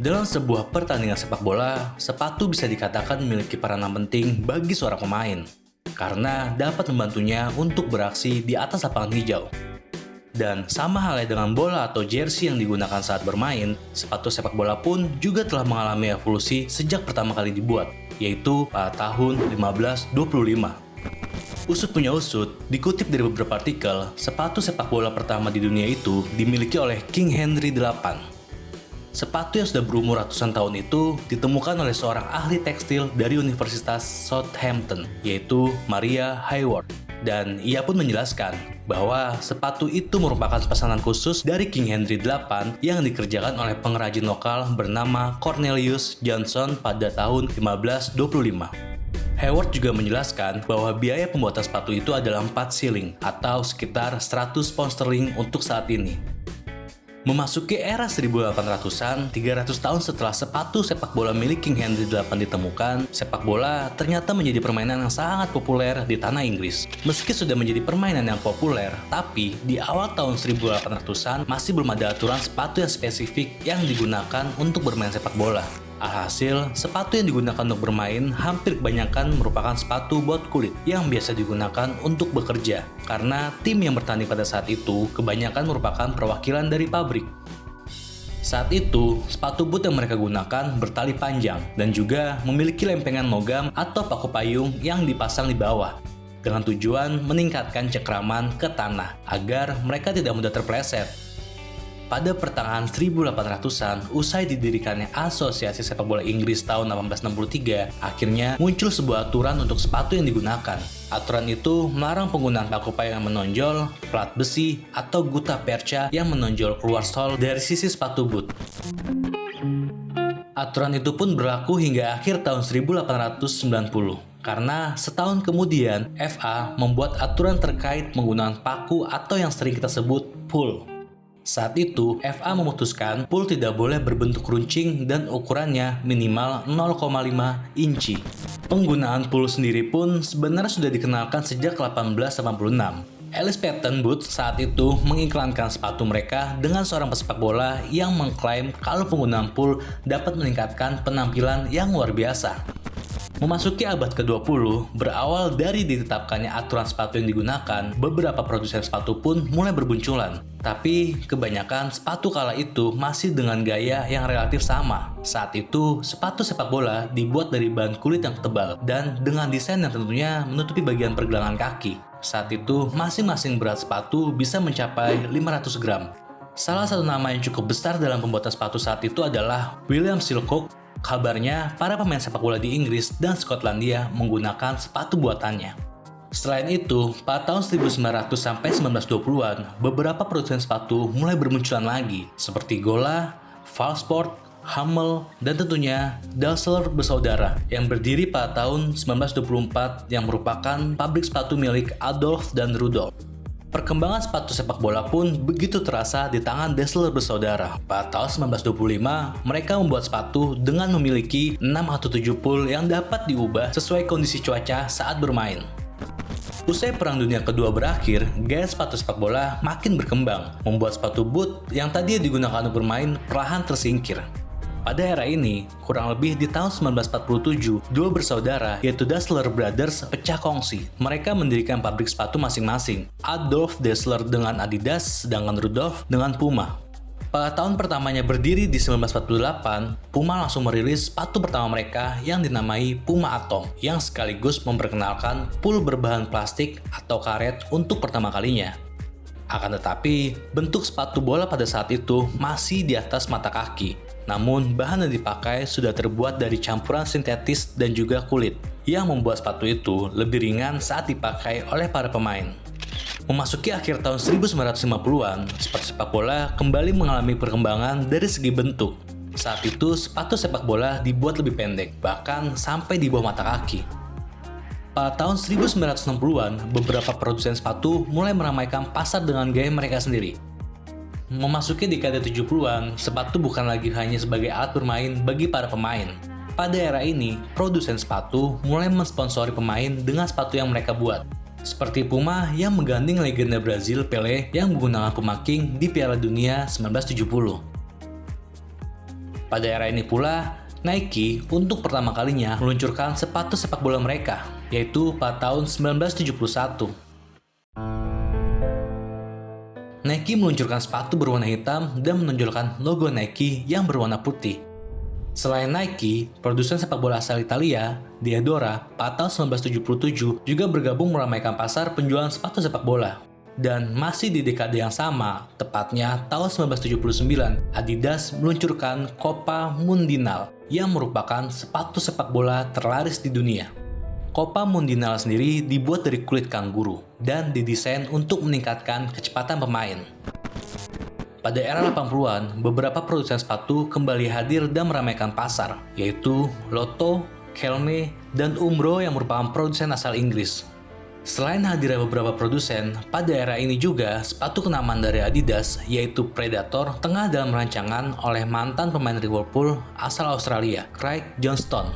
Dalam sebuah pertandingan sepak bola, sepatu bisa dikatakan memiliki peranan penting bagi seorang pemain, karena dapat membantunya untuk beraksi di atas lapangan hijau. Dan sama halnya dengan bola atau jersey yang digunakan saat bermain, sepatu sepak bola pun juga telah mengalami evolusi sejak pertama kali dibuat, yaitu pada tahun 1525. Usut punya usut, dikutip dari beberapa artikel, sepatu sepak bola pertama di dunia itu dimiliki oleh King Henry VIII. Sepatu yang sudah berumur ratusan tahun itu ditemukan oleh seorang ahli tekstil dari Universitas Southampton, yaitu Maria Hayward. Dan ia pun menjelaskan bahwa sepatu itu merupakan pesanan khusus dari King Henry VIII yang dikerjakan oleh pengrajin lokal bernama Cornelius Johnson pada tahun 1525. Hayward juga menjelaskan bahwa biaya pembuatan sepatu itu adalah 4 shilling atau sekitar 100 pound sterling untuk saat ini. Memasuki era 1800-an, 300 tahun setelah sepatu sepak bola milik King Henry VIII ditemukan, sepak bola ternyata menjadi permainan yang sangat populer di tanah Inggris. Meski sudah menjadi permainan yang populer, tapi di awal tahun 1800-an masih belum ada aturan sepatu yang spesifik yang digunakan untuk bermain sepak bola. Alhasil, sepatu yang digunakan untuk bermain hampir kebanyakan merupakan sepatu bot kulit yang biasa digunakan untuk bekerja, karena tim yang bertanding pada saat itu kebanyakan merupakan perwakilan dari pabrik. Saat itu, sepatu boot yang mereka gunakan bertali panjang dan juga memiliki lempengan logam atau paku payung yang dipasang di bawah, dengan tujuan meningkatkan cekraman ke tanah agar mereka tidak mudah terpleset. Pada pertengahan 1800-an, usai didirikannya Asosiasi Sepak Bola Inggris tahun 1863, akhirnya muncul sebuah aturan untuk sepatu yang digunakan. Aturan itu melarang penggunaan paku payung yang menonjol, plat besi, atau gutta percha yang menonjol keluar sol dari sisi sepatu boot. Aturan itu pun berlaku hingga akhir tahun 1890. Karena setahun kemudian, FA membuat aturan terkait penggunaan paku atau yang sering kita sebut pull. Saat itu, FA memutuskan pool tidak boleh berbentuk runcing dan ukurannya minimal 0,5 inci. Penggunaan pool sendiri pun sebenarnya sudah dikenalkan sejak 1886. Alice Patent Boots saat itu mengiklankan sepatu mereka dengan seorang pesepak bola yang mengklaim kalau penggunaan pool dapat meningkatkan penampilan yang luar biasa. Memasuki abad ke-20, berawal dari ditetapkannya aturan sepatu yang digunakan, beberapa produsen sepatu pun mulai berbunculan. Tapi, kebanyakan sepatu kala itu masih dengan gaya yang relatif sama. Saat itu, sepatu sepak bola dibuat dari bahan kulit yang tebal dan dengan desain yang tentunya menutupi bagian pergelangan kaki. Saat itu, masing-masing berat sepatu bisa mencapai 500 gram. Salah satu nama yang cukup besar dalam pembuatan sepatu saat itu adalah William Silcock. Kabarnya, para pemain sepak bola di Inggris dan Skotlandia menggunakan sepatu buatannya. Selain itu, pada tahun 1900 sampai 1920-an, beberapa produsen sepatu mulai bermunculan lagi, seperti Gola, Falsport, Hummel, dan tentunya Dassler bersaudara yang berdiri pada tahun 1924 yang merupakan pabrik sepatu milik Adolf dan Rudolf. Perkembangan sepatu sepak bola pun begitu terasa di tangan Dassler bersaudara. Pada tahun 1925, mereka membuat sepatu dengan memiliki 6 atau 7 pull yang dapat diubah sesuai kondisi cuaca saat bermain. Usai Perang Dunia Kedua berakhir, gaya sepatu sepak bola makin berkembang, membuat sepatu boot yang tadinya digunakan untuk bermain perlahan tersingkir. Pada era ini, kurang lebih di tahun 1947, dua bersaudara yaitu Dassler Brothers pecah kongsi. Mereka mendirikan pabrik sepatu masing-masing. Adolf Dassler dengan Adidas, sedangkan Rudolf dengan Puma. Pada tahun pertamanya berdiri di 1948, Puma langsung merilis sepatu pertama mereka yang dinamai Puma Atom, yang sekaligus memperkenalkan pool berbahan plastik atau karet untuk pertama kalinya. Akan tetapi, bentuk sepatu bola pada saat itu masih di atas mata kaki. Namun, bahan yang dipakai sudah terbuat dari campuran sintetis dan juga kulit, yang membuat sepatu itu lebih ringan saat dipakai oleh para pemain. Memasuki akhir tahun 1950-an, sepatu sepak bola kembali mengalami perkembangan dari segi bentuk. Saat itu, sepatu sepak bola dibuat lebih pendek, bahkan sampai di bawah mata kaki. Pada tahun 1960-an, beberapa produsen sepatu mulai meramaikan pasar dengan gaya mereka sendiri. Memasuki dekade 70-an, sepatu bukan lagi hanya sebagai alat bermain bagi para pemain. Pada era ini, produsen sepatu mulai mensponsori pemain dengan sepatu yang mereka buat. Seperti Puma yang menggandeng legenda Brazil Pelé yang menggunakan Puma King di Piala Dunia 1970. Pada era ini pula, Nike untuk pertama kalinya meluncurkan sepatu sepak bola mereka, yaitu pada tahun 1971. Nike meluncurkan sepatu berwarna hitam dan menonjolkan logo Nike yang berwarna putih. Selain Nike, produsen sepak bola asal Italia, Diadora, pada tahun 1977 juga bergabung meramaikan pasar penjualan sepatu sepak bola. Dan masih di dekade yang sama, tepatnya tahun 1979, Adidas meluncurkan Copa Mundinal yang merupakan sepatu sepak bola terlaris di dunia. Copa Mundinal sendiri dibuat dari kulit kanguru dan didesain untuk meningkatkan kecepatan pemain. Pada era 80-an, beberapa produsen sepatu kembali hadir dan meramaikan pasar, yaitu Lotto, Kelme, dan Umbro yang merupakan produsen asal Inggris. Selain hadirnya beberapa produsen, pada era ini juga sepatu kenamaan dari Adidas, yaitu Predator, tengah dalam rancangan oleh mantan pemain Liverpool asal Australia, Craig Johnston.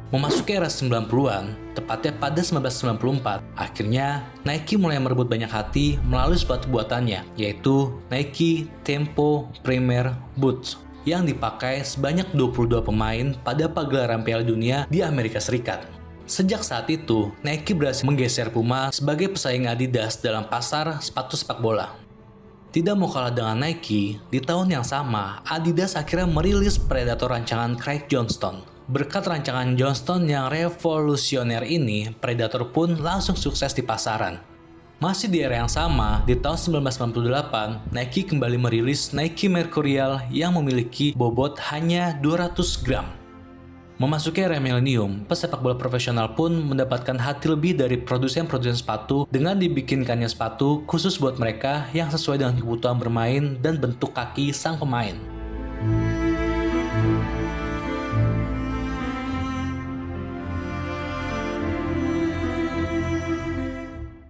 Memasuki era 90-an, tepatnya pada 1994, akhirnya Nike mulai merebut banyak hati melalui sepatu buatannya, yaitu Nike Tempo Premier Boots, yang dipakai sebanyak 22 pemain pada pagelaran Piala Dunia di Amerika Serikat. Sejak saat itu, Nike berhasil menggeser Puma sebagai pesaing Adidas dalam pasar sepatu sepak bola. Tidak mau kalah dengan Nike, di tahun yang sama, Adidas akhirnya merilis Predator rancangan Craig Johnston. Berkat rancangan Johnston yang revolusioner ini, Predator pun langsung sukses di pasaran. Masih di era yang sama, di tahun 1998, Nike kembali merilis Nike Mercurial yang memiliki bobot hanya 200 gram. Memasuki era milenium, pesepak bola profesional pun mendapatkan hati lebih dari produsen-produsen sepatu dengan dibikinkannya sepatu khusus buat mereka yang sesuai dengan kebutuhan bermain dan bentuk kaki sang pemain.